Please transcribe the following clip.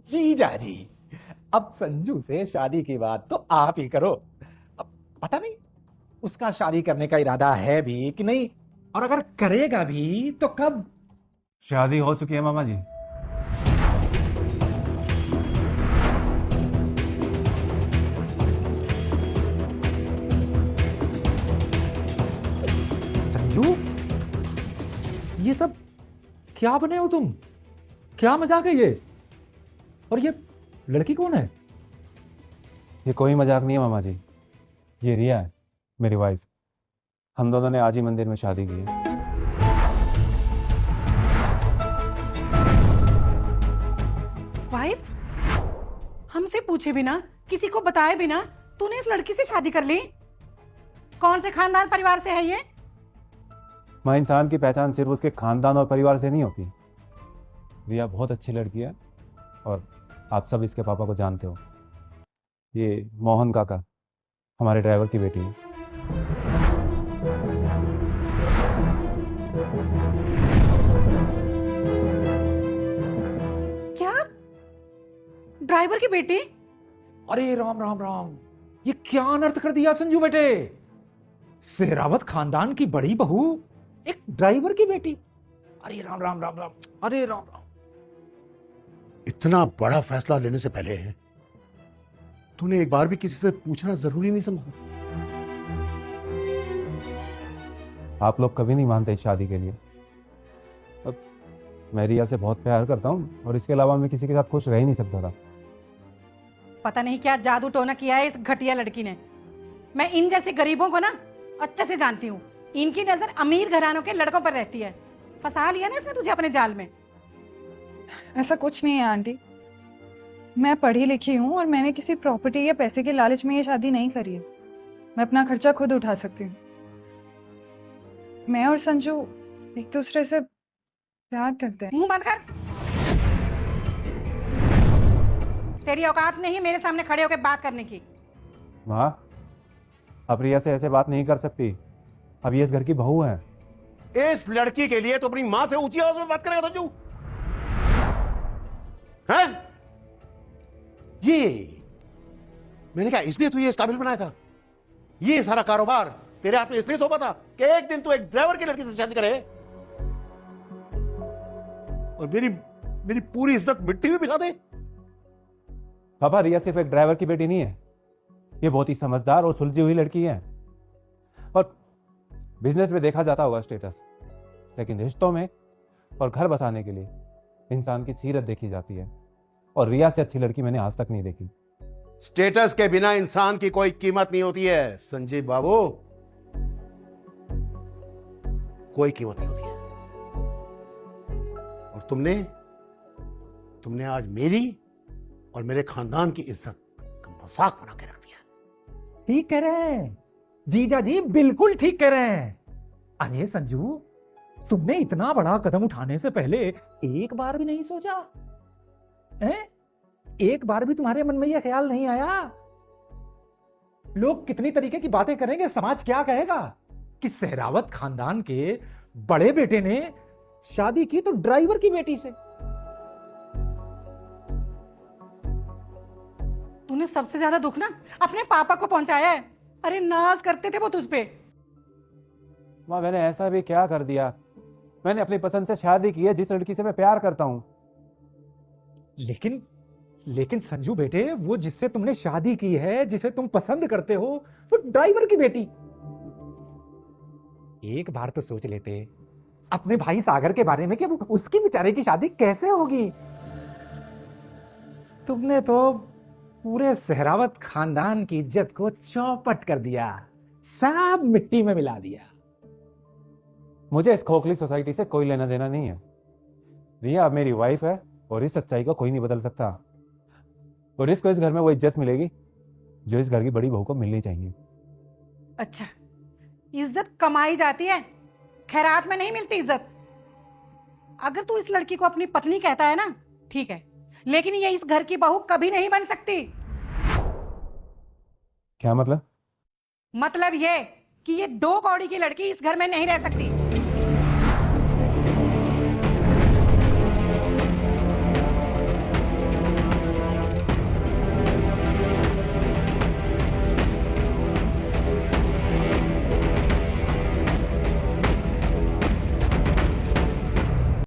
जीजा जी, अब संजू से शादी की बात तो आप ही करो। अब पता नहीं उसका शादी करने का इरादा है भी कि नहीं, और अगर करेगा भी तो कब। शादी हो चुकी है मामा जी। संजू, ये सब क्या बने हो तुम? क्या मजाक है ये? और ये लड़की कौन है? ये कोई मजाक नहीं है मामा जी, ये रिया है, मेरी वाइफ। हम दोनों ने आज ही मंदिर में शादी की है। वाइफ? हमसे पूछे बिना, किसी को बताए बिना तूने इस लड़की से शादी कर ली? कौन से खानदान परिवार से है ये? मां, इंसान की पहचान सिर्फ उसके खानदान और परिवार से नहीं होती। रिया बहुत अच्छी लड़की है और आप सब इसके पापा को जानते हो। ये मोहन काका, हमारे ड्राइवर की बेटी है। क्या? ड्राइवर की बेटी? अरे राम राम राम, ये क्या अनर्थ कर दिया संजू बेटे? सेहरावत खानदान की बड़ी बहू एक ड्राइवर की बेटी? अरे राम राम राम राम, अरे राम राम। इतना बड़ा फैसला लेने से पहले तूने एक बार भी किसी से पूछना जरूरी नहीं समझा? आप लोग कभी नहीं मानते इस शादी के लिए। अब मैं रिया से बहुत प्यार करता हूँ और इसके अलावा मैं किसी के साथ खुश रह ही नहीं सकता था। पता नहीं क्या जादू टोना किया है इस घटिया लड़की ने। मैं इन जैसे गरीबों को ना अच्छे से जानती हूँ। इनकी नजर अमीर घरानों के लड़कों पर रहती है। फंसा लिया ना इसने तुझे अपने जाल में। ऐसा कुछ नहीं है आंटी, मैं पढ़ी लिखी हूँ और मैंने किसी प्रॉपर्टी या पैसे के लालच में ये शादी नहीं करी है। मैं अपना खर्चा खुद उठा सकती हूँ। मैं और संजू एक दूसरे से प्यार करते हैं। मुंह बंद कर। तेरी औकात नहीं मेरे सामने खड़े होकर बात करने की। माँ, अब रिया से ऐसे बात नहीं कर सकती। अब ये इस घर की बहू है। इस लड़की के लिए तो अपनी मां से ऊंची आवाज में बात करेगा संजू? हैं? ये मैंने क्या इसलिए तू ये इस काबिल बनाया था? ये सारा कारोबार तेरे हाथ में इसलिए सौंपा था कि एक दिन तू एक ड्राइवर की लड़की से शादी करे और मेरी मेरी पूरी इज्जत मिट्टी में मिला दे? पापा, रिया सिर्फ एक ड्राइवर की बेटी नहीं है, ये बहुत ही समझदार और सुलझी हुई लड़की है। और बिजनेस में देखा जाता होगा स्टेटस, लेकिन रिश्तों में और घर बसाने के लिए इंसान की सीरत देखी जाती है। और रिया से अच्छी लड़की मैंने आज तक नहीं देखी। स्टेटस के बिना इंसान की कोई कीमत नहीं होती है संजीव बाबू, कोई कीमत नहीं होती है। और तुमने आज मेरी और मेरे खानदान की इज्जत का मजाक बना के रख दिया। ठीक कह रहे हैं जीजा जी, बिल्कुल ठीक कह रहे हैं। अरे संजू, तुमने इतना बड़ा कदम उठाने से पहले एक बार भी नहीं सोचा है? एक बार भी तुम्हारे मन में यह ख्याल नहीं आया? लोग कितनी तरीके की बातें करेंगे, समाज क्या कहेगा कि सेहरावत खानदान के बड़े बेटे ने शादी की तो ड्राइवर की बेटी से। तूने सबसे ज्यादा दुख ना अपने पापा को पहुंचाया है। अरे नाज करते थे वो तुझ पे। माँ, मैंने ऐसा भी क्या कर दिया? मैंने अपनी पसंद से शादी की है, जिस लड़की से मैं प्यार करता हूँ। लेकिन संजू बेटे, वो जिससे तुमने शादी की है, जिसे तुम पसंद करते हो, वो ड्राइवर की बेटी। एक बार तो सोच लेते अपने भाई सागर के बारे में कि उसकी बेचारे की शादी कैसे होगी। तुमने तो पूरे सेहरावत खानदान की इज्जत को चौपट कर दिया, सब मिट्टी में मिला दिया। मुझे इस खोखली सोसाइटी से कोई लेना देना नहीं है। रिया अब मेरी वाइफ है और इस सच्चाई को कोई नहीं बदल सकता। और इसको इस घर में वो इज्जत मिलेगी जो इस घर की बड़ी बहू को मिलनी चाहिए। अच्छा, इज्जत कमाई जाती है, खैरात में नहीं मिलती इज्जत। अगर तू इस लड़की को अपनी पत्नी कहता है ना, ठीक है, लेकिन ये इस घर की बहू कभी नहीं बन सकती। क्या मतलब? मतलब ये कि ये 2 कौड़ी की लड़की इस घर में नहीं रह सकती।